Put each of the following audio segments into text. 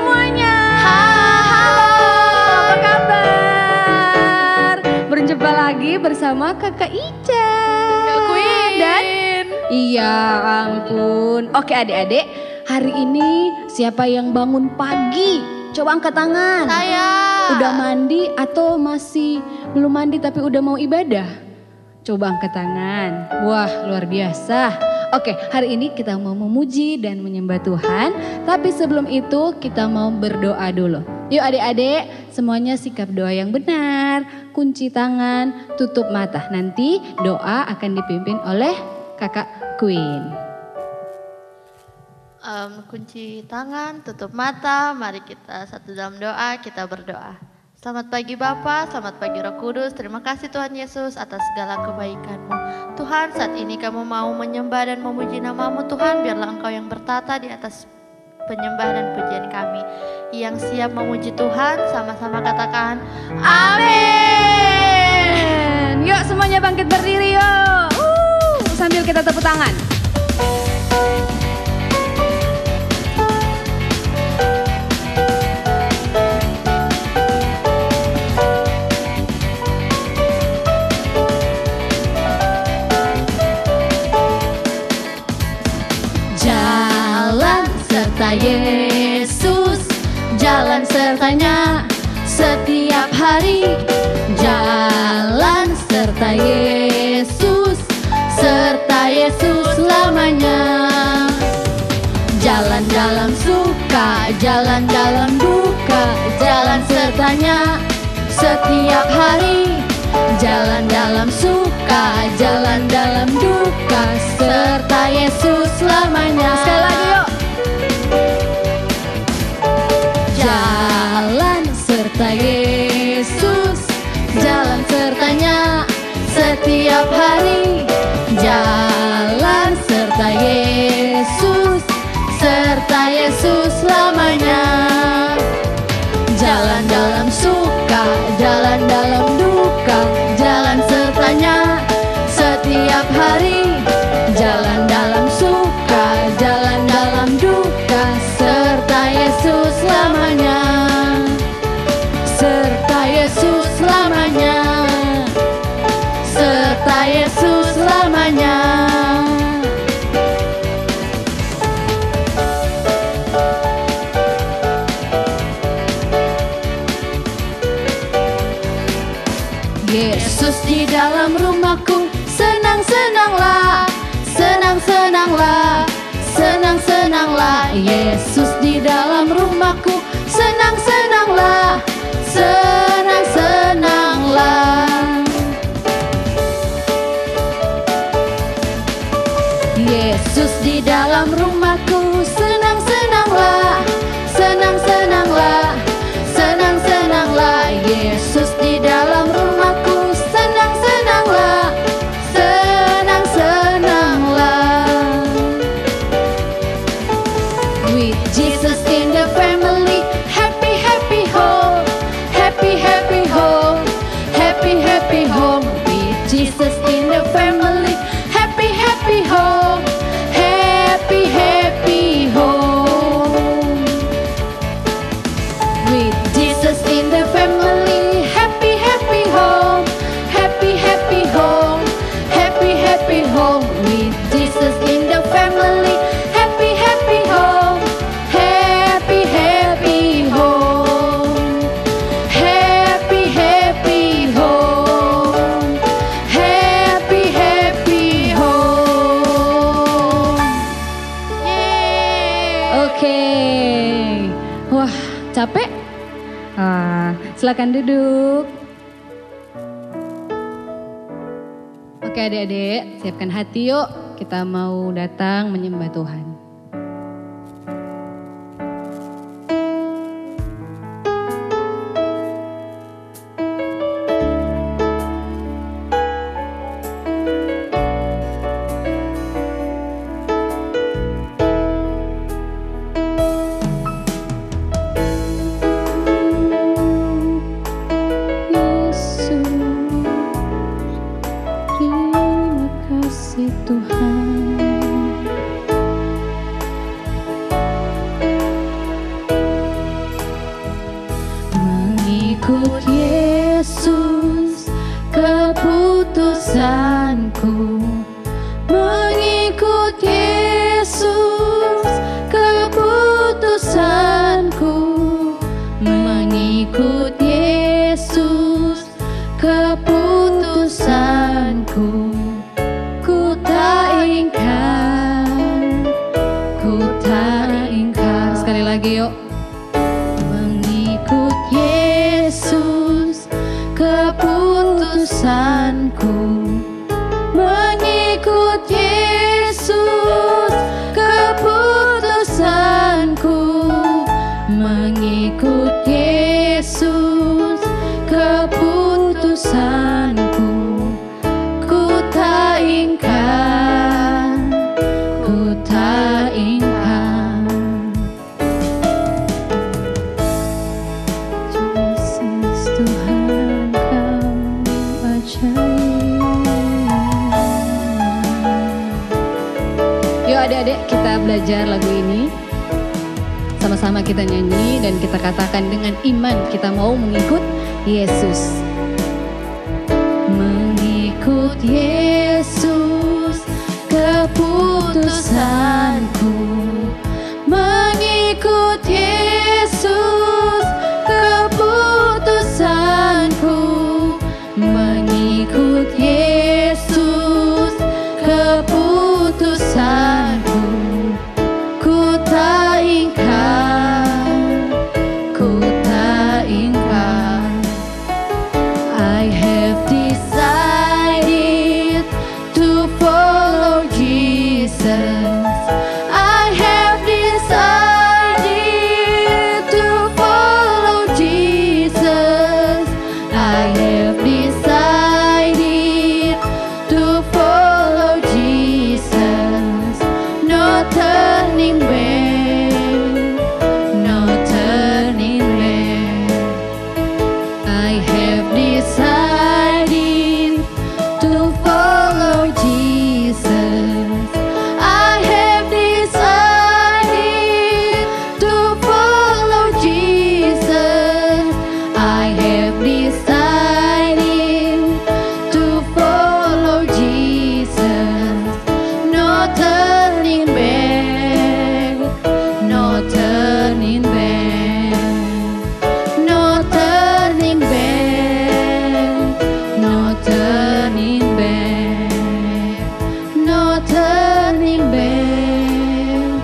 semuanya. Halo, apa kabar? Berjumpa lagi bersama Kakak Ica. Kak Queen. Dan iya ampun. Oke adik-adik, hari ini siapa yang bangun pagi? Coba angkat tangan. Saya. Udah mandi atau masih belum mandi tapi udah mau ibadah? Coba angkat tangan. Wah, luar biasa. Oke, hari ini kita mau memuji dan menyembah Tuhan. Tapi sebelum itu kita mau berdoa dulu. Yuk adik-adik, semuanya sikap doa yang benar. Kunci tangan, tutup mata. Nanti doa akan dipimpin oleh Kakak Queen. Kunci tangan, tutup mata, mari kita satu dalam doa, kita berdoa. Selamat pagi Bapa, selamat pagi Roh Kudus, terima kasih Tuhan Yesus atas segala kebaikan-Mu. Tuhan, saat ini kami mau menyembah dan memuji nama-Mu Tuhan, biarlah Engkau yang bertata di atas penyembah dan pujian kami. Yang siap memuji Tuhan, sama-sama katakan amin. Yuk semuanya bangkit berdiri yuk. Sambil kita tepuk tangan. Yesus, jalan sertanya setiap hari. Jalan serta Yesus, serta Yesus selamanya. Jalan dalam suka, jalan dalam duka, jalan sertanya setiap hari. Jalan dalam suka, jalan dalam duka, serta Yesus selamanya. Sekali lagi yuk. Jalan serta Yesus, jalan sertanya setiap hari. Jalan serta Yesus, serta Yesus selamanya. Jalan dalam suka, jalan dalam duka, jalan sertanya setiap hari. Jalan dalam suka, jalan dalam duka, serta Yesus selamanya. Serta Yesus selamanya. Serta Yesus selamanya. Yesus di dalam rumahku, senang-senanglah, senang-senanglah, senang-senanglah. Yesus di dalam rumahku, senang-senanglah, senang-senanglah. Yesus di dalam rumahku, senang-senanglah, senang-senanglah, senang-senanglah. Yesus di dalam rumahku, senang-senanglah, senang-senanglah. With Jesus in the family, happy, happy home, happy, happy home, happy, happy home. With Jesus in the family, happy, happy home, happy, happy home. With Jesus in the family, happy, happy home, happy, happy home, happy, happy home. With Jesus in the family, happy, happy home, happy, happy home, happy, happy home, happy, happy home. Oke, wah capek? Silakan duduk. Oke adik-adik, siapkan hati yuk. Kita mau datang menyembah Tuhan. Yesus, terima kasih Tuhan. mengikut Yesus, keputusanku. Mengikut Yesus, keputusanku. Mengikut Yesus, keputusanku. Ku tak ingkar, ku tak ingkar. Sekali lagi yuk. Mengikut Yesus, keputusanku. Mengikut Yesus, keputusanku. Mengikut Yesus, keputusanku. Ku tak ingkar, ku tak ingkar. Jesus, Tuhan Kau ajaib. Yuk adik-adik, kita belajar lagu ini. Sama-sama kita nyanyi dan kita katakan dengan iman kita mau mengikut Yesus. Mengikut Yesus, keputusanku. Mengikut Yesus, keputusanku. Mengikut Yesus, keputusanku. Ku tak ingkar, ku tak ingkar. I have decided to follow Jesus. I have decided to follow Jesus. I have decided to follow Jesus. No turning back, no turning back. I have decided to follow Jesus. I have decided to follow Jesus. I have decided to follow Jesus. No turning back, no turning back. No turning back, no turning back. No turning back,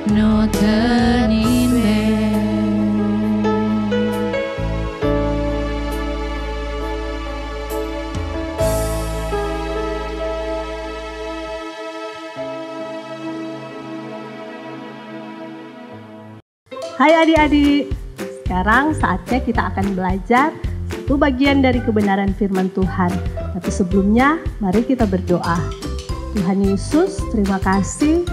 no turning back. Hai adik-adik, sekarang saatnya kita akan belajar satu bagian dari kebenaran firman Tuhan. Tapi sebelumnya, mari kita berdoa. Tuhan Yesus, terima kasih.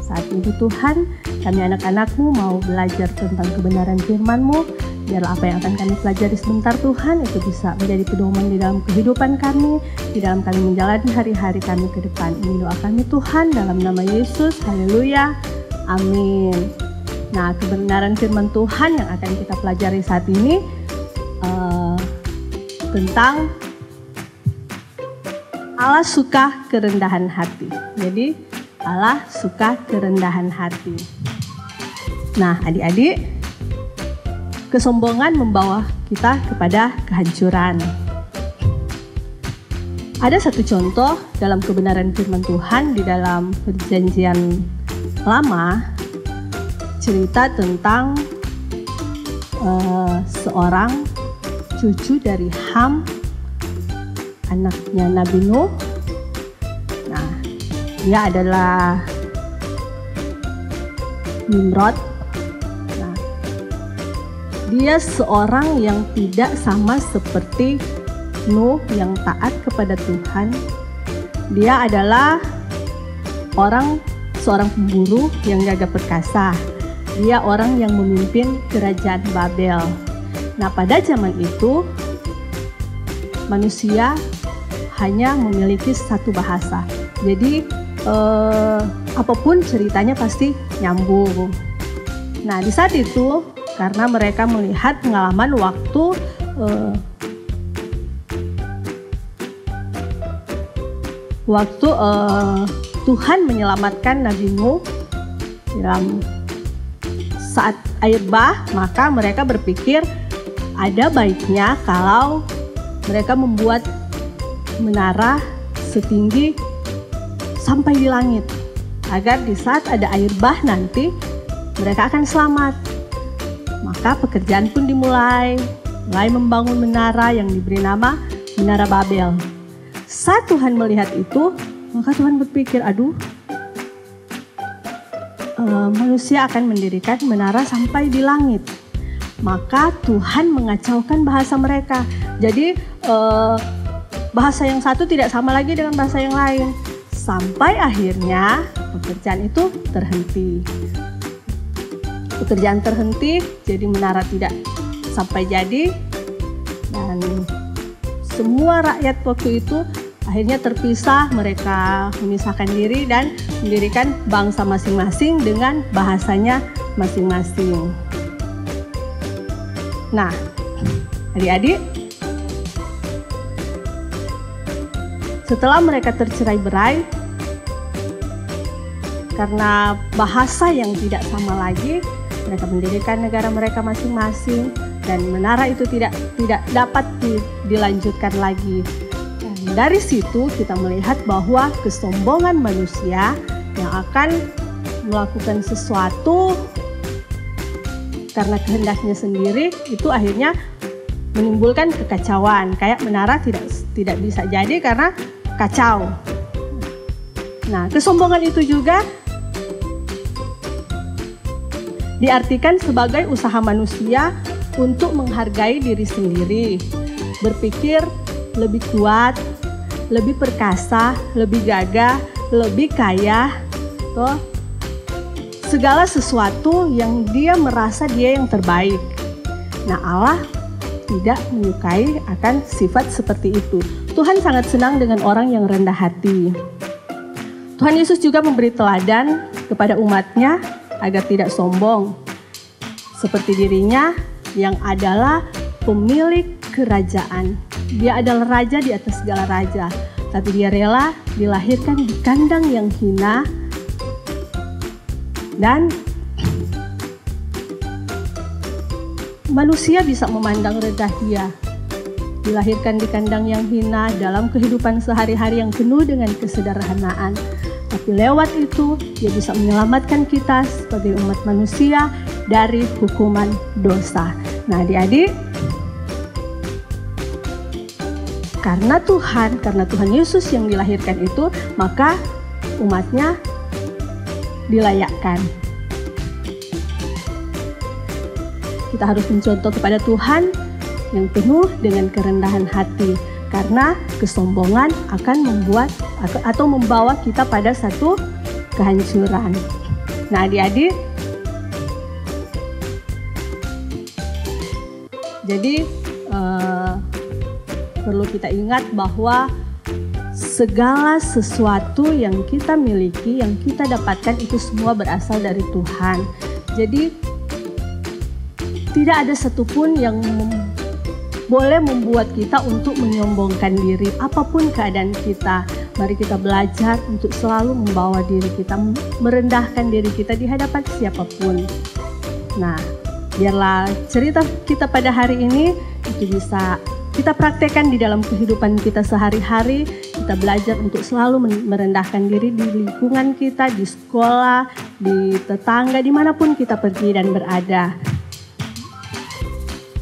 Saat ini Tuhan, kami anak-anak-Mu mau belajar tentang kebenaran firman-Mu. Biarlah apa yang akan kami pelajari sebentar Tuhan, itu bisa menjadi pedoman di dalam kehidupan kami, di dalam kami menjalani hari-hari kami ke depan. Ini doa kami Tuhan, dalam nama Yesus, haleluya, amin. Nah, kebenaran firman Tuhan yang akan kita pelajari saat ini tentang Allah suka kerendahan hati. Jadi, Allah suka kerendahan hati. Nah, adik-adik, kesombongan membawa kita kepada kehancuran. Ada satu contoh dalam kebenaran firman Tuhan di dalam Perjanjian Lama, cerita tentang seorang cucu dari Ham, anaknya Nabi Nuh. Nah, dia adalah Nimrod. Nah, dia seorang yang tidak sama seperti Nuh yang taat kepada Tuhan. Dia adalah seorang pemburu yang gagah perkasa. Dia orang yang memimpin kerajaan Babel. Nah, pada zaman itu manusia hanya memiliki satu bahasa. Jadi apapun ceritanya pasti nyambung. Nah, di saat itu karena mereka melihat pengalaman waktu waktu Tuhan menyelamatkan Nabi Nuh dalam saat air bah, maka mereka berpikir ada baiknya kalau mereka membuat menara setinggi sampai di langit, agar di saat ada air bah nanti mereka akan selamat. Maka pekerjaan pun mulai membangun menara yang diberi nama Menara Babel. Saat Tuhan melihat itu, maka Tuhan berpikir, manusia akan mendirikan menara sampai di langit. Maka Tuhan mengacaukan bahasa mereka. Jadi bahasa yang satu tidak sama lagi dengan bahasa yang lain. Sampai akhirnya pekerjaan itu terhenti. Pekerjaan terhenti, jadi menara tidak sampai jadi. Dan semua rakyat waktu itu akhirnya terpisah, mereka memisahkan diri dan mendirikan bangsa masing-masing dengan bahasanya masing-masing. Nah, adik-adik, setelah mereka tercerai-berai karena bahasa yang tidak sama lagi, mereka mendirikan negara mereka masing-masing dan menara itu tidak dapat dilanjutkan lagi. Dan dari situ kita melihat bahwa kesombongan manusia yang akan melakukan sesuatu karena kehendaknya sendiri itu akhirnya menimbulkan kekacauan. Kayak menara tidak bisa jadi karena kacau. Nah, kesombongan itu juga diartikan sebagai usaha manusia untuk menghargai diri sendiri, berpikir lebih kuat, lebih perkasa, lebih gagah, lebih kaya, segala sesuatu yang dia merasa dia yang terbaik. Nah, Allah tidak menyukai akan sifat seperti itu. Tuhan sangat senang dengan orang yang rendah hati. Tuhan Yesus juga memberi teladan kepada umatnya agar tidak sombong, seperti dirinya yang adalah pemilik kerajaan. Dia adalah raja di atas segala raja, tapi dia rela dilahirkan di kandang yang hina dan manusia bisa memandang rendah dia. Dilahirkan di kandang yang hina dalam kehidupan sehari-hari yang penuh dengan kesederhanaan. Tapi lewat itu dia bisa menyelamatkan kita sebagai umat manusia dari hukuman dosa. Nah, adik-adik, karena Tuhan Yesus yang dilahirkan itu, maka umatnya dilayakkan. Kita harus mencontoh kepada Tuhan yang penuh dengan kerendahan hati, karena kesombongan akan membuat atau membawa kita pada satu kehancuran. Nah, adik-adik, jadi perlu kita ingat bahwa segala sesuatu yang kita miliki, yang kita dapatkan itu semua berasal dari Tuhan. Jadi tidak ada satupun yang boleh membuat kita untuk menyombongkan diri. Apapun keadaan kita, mari kita belajar untuk selalu membawa diri kita, merendahkan diri kita di hadapan siapapun. Nah, biarlah cerita kita pada hari ini itu bisa kita praktekkan di dalam kehidupan kita sehari-hari. Kita belajar untuk selalu merendahkan diri di lingkungan kita, di sekolah, di tetangga, dimanapun kita pergi dan berada.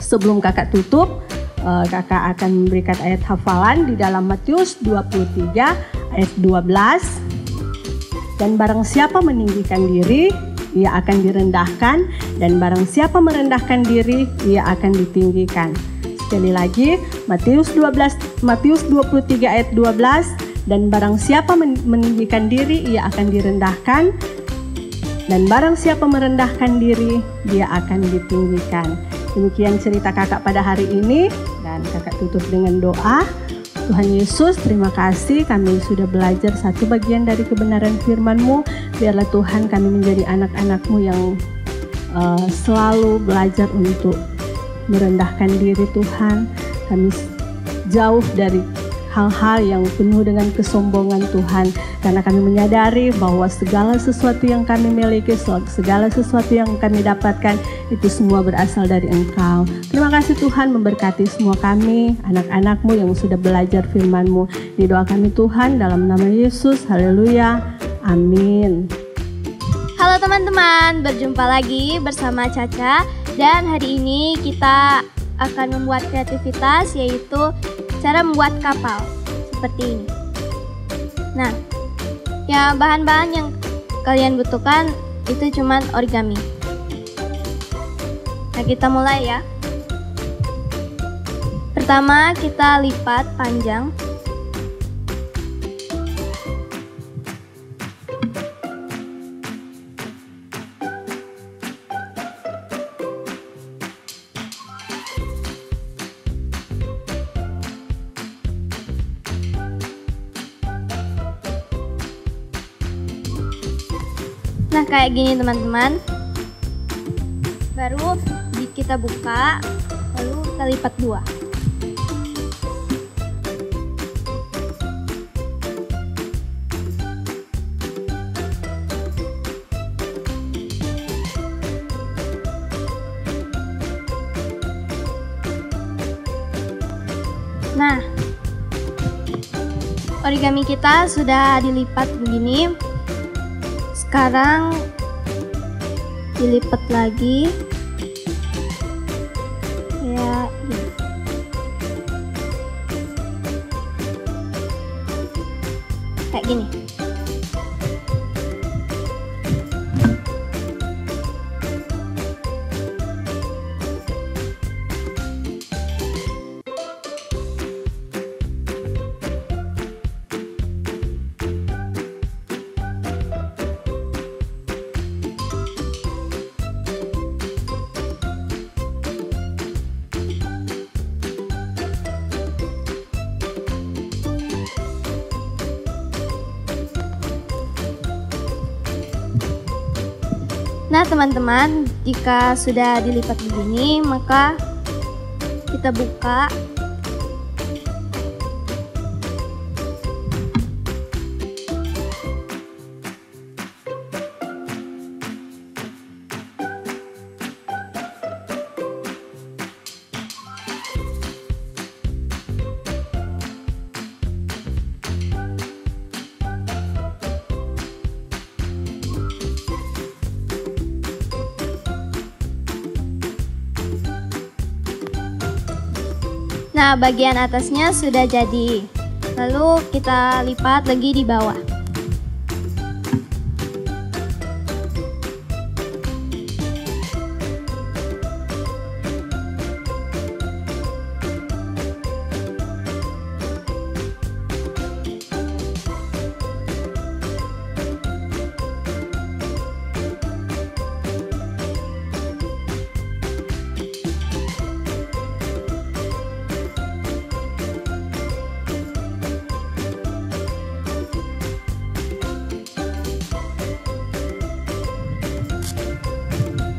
Sebelum kakak tutup, kakak akan memberikan ayat hafalan di dalam Matius 23 ayat 12. Dan barang siapa meninggikan diri, ia akan direndahkan, dan barang siapa merendahkan diri, ia akan ditinggikan. Sekali lagi, Matius 23 ayat 12, dan barang siapa meninggikan diri, ia akan direndahkan, dan barang siapa merendahkan diri, dia akan ditinggikan. Demikian cerita kakak pada hari ini, dan kakak tutup dengan doa. Tuhan Yesus, terima kasih kami sudah belajar satu bagian dari kebenaran firman-Mu. Biarlah Tuhan kami menjadi anak-anak-Mu yang selalu belajar untuk merendahkan diri Tuhan. Kami jauh dari hal-hal yang penuh dengan kesombongan Tuhan, karena kami menyadari bahwa segala sesuatu yang kami miliki, segala sesuatu yang kami dapatkan itu semua berasal dari Engkau. Terima kasih Tuhan, memberkati semua kami, anak-anak-Mu yang sudah belajar firman-Mu. Di doa kami Tuhan, dalam nama Yesus, haleluya, amin. Halo teman-teman, berjumpa lagi bersama Caca, dan hari ini kita akan membuat kreativitas, yaitu cara membuat kapal seperti ini. Nah, ya bahan-bahan yang kalian butuhkan itu cuman origami. Nah, kita mulai ya. Pertama kita lipat panjang. Nah, kayak gini teman-teman. Baru kita buka, lalu kita lipat dua. Nah, origami kita sudah dilipat begini. Sekarang dilipat lagi kayak gini. Kayak gini. Nah teman-teman, jika sudah dilipat begini, maka kita buka. Nah, bagian atasnya sudah jadi. Lalu kita lipat lagi di bawah.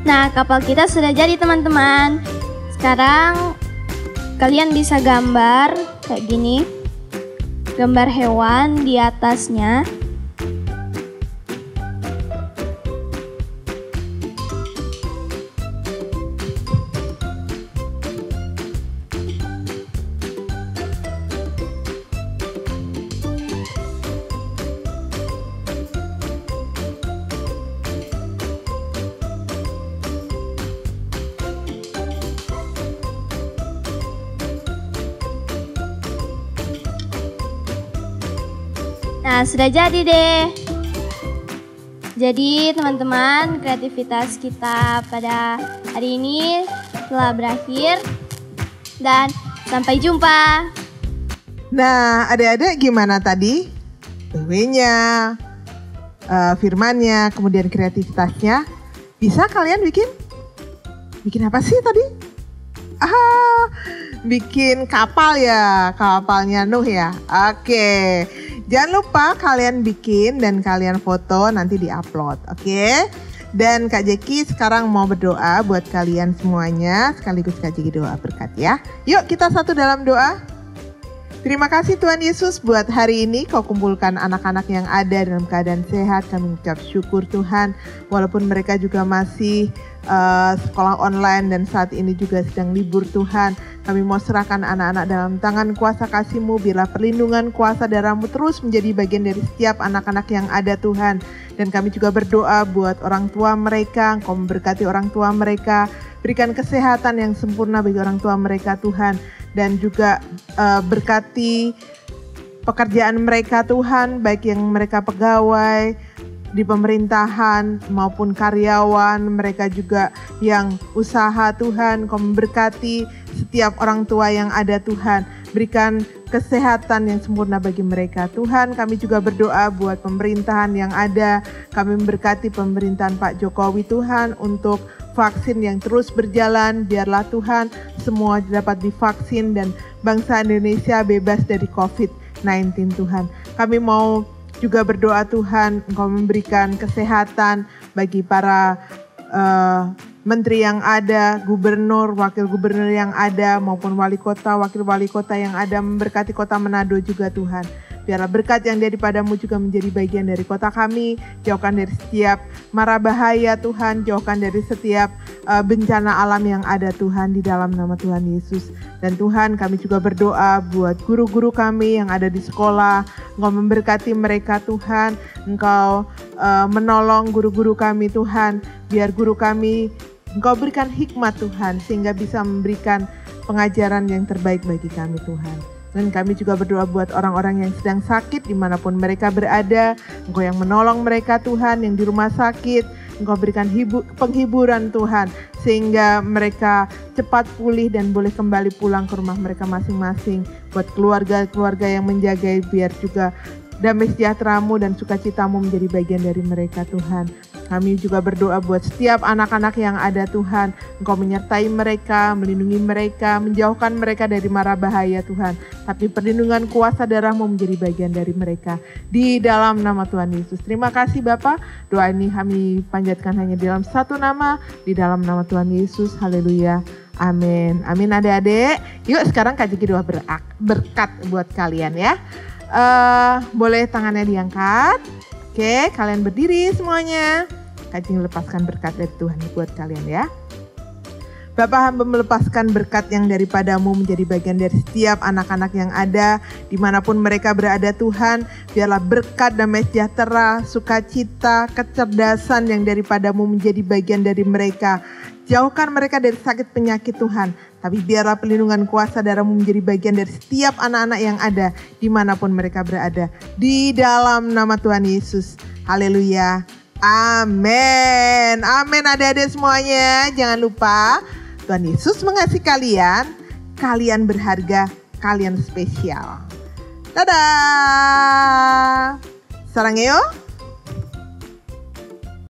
Nah, kapal kita sudah jadi teman-teman. Sekarang kalian bisa gambar kayak gini. Gambar hewan di atasnya. Nah, sudah jadi deh. Jadi teman-teman, kreativitas kita pada hari ini telah berakhir. Dan sampai jumpa. Nah, adik-adik gimana tadi? PW-nya, firmannya, kemudian kreativitasnya. Bisa kalian bikin? Bikin apa sih tadi? Bikin kapal ya, kapalnya Nuh ya. Oke, jangan lupa kalian bikin dan kalian foto nanti diupload. Oke, Dan Kak Jeki sekarang mau berdoa buat kalian semuanya. Sekaligus Kak Jeki doa berkat ya. Yuk kita satu dalam doa. Terima kasih Tuhan Yesus buat hari ini Kau kumpulkan anak-anak yang ada dalam keadaan sehat. Kami mengucap syukur Tuhan. Walaupun mereka juga masih sekolah online dan saat ini juga sedang libur Tuhan. Kami mau serahkan anak-anak dalam tangan kuasa kasih-Mu. Biarlah perlindungan kuasa darah-Mu terus menjadi bagian dari setiap anak-anak yang ada Tuhan. Dan kami juga berdoa buat orang tua mereka. Engkau memberkati orang tua mereka. Berikan kesehatan yang sempurna bagi orang tua mereka Tuhan. Dan juga berkati pekerjaan mereka Tuhan. Baik yang mereka pegawai di pemerintahan maupun karyawan, mereka juga yang usaha Tuhan. Kau memberkati setiap orang tua yang ada Tuhan. Berikan kesehatan yang sempurna bagi mereka Tuhan. Kami juga berdoa buat pemerintahan yang ada. Kami memberkati pemerintahan Pak Jokowi Tuhan untuk vaksin yang terus berjalan. Biarlah Tuhan semua dapat divaksin dan bangsa Indonesia bebas dari COVID-19 Tuhan. Kami mau juga berdoa Tuhan, Engkau memberikan kesehatan bagi para menteri yang ada, gubernur, wakil gubernur yang ada, maupun wali kota, wakil wali kota yang ada, memberkati kota Manado juga Tuhan. Biarlah berkat yang daripada-Mu juga menjadi bagian dari kota kami. Jauhkan dari setiap mara bahaya Tuhan, jauhkan dari setiap bencana alam yang ada Tuhan, di dalam nama Tuhan Yesus. Dan Tuhan, kami juga berdoa buat guru-guru kami yang ada di sekolah. Engkau memberkati mereka Tuhan, Engkau menolong guru-guru kami Tuhan. Biar guru kami Engkau berikan hikmat Tuhan, sehingga bisa memberikan pengajaran yang terbaik bagi kami Tuhan. Dan kami juga berdoa buat orang-orang yang sedang sakit dimanapun mereka berada. Engkau yang menolong mereka Tuhan, yang di rumah sakit. Engkau berikan penghiburan Tuhan, sehingga mereka cepat pulih dan boleh kembali pulang ke rumah mereka masing-masing. Buat keluarga-keluarga yang menjaga, biar juga damai sejahtera-Mu dan sukacita-Mu menjadi bagian dari mereka Tuhan. Kami juga berdoa buat setiap anak-anak yang ada Tuhan. Engkau menyertai mereka, melindungi mereka, menjauhkan mereka dari mara bahaya Tuhan. Tapi perlindungan kuasa darah-Mu menjadi bagian dari mereka. Di dalam nama Tuhan Yesus. Terima kasih Bapak. Doa ini kami panjatkan hanya di dalam satu nama. Di dalam nama Tuhan Yesus. Haleluya. Amin. Amin adik-adik. Yuk sekarang Kak Jeki doa berkat buat kalian ya. Boleh tangannya diangkat. Oke, kalian berdiri semuanya. Kak Jeki lepaskan berkat dari Tuhan buat kalian ya. Bapak hamba melepaskan berkat yang daripada-Mu menjadi bagian dari setiap anak-anak yang ada. Dimanapun mereka berada Tuhan. Biarlah berkat damai sejahtera, sukacita, kecerdasan yang daripada-Mu menjadi bagian dari mereka. Jauhkan mereka dari sakit penyakit Tuhan. Tapi biarlah perlindungan kuasa darah-Mu menjadi bagian dari setiap anak-anak yang ada. Dimanapun mereka berada. Di dalam nama Tuhan Yesus. Haleluya. Amin. Amin adik-adik semuanya. Jangan lupa Tuhan Yesus mengasihi kalian. Kalian berharga. Kalian spesial. Dadah. Sarang yo.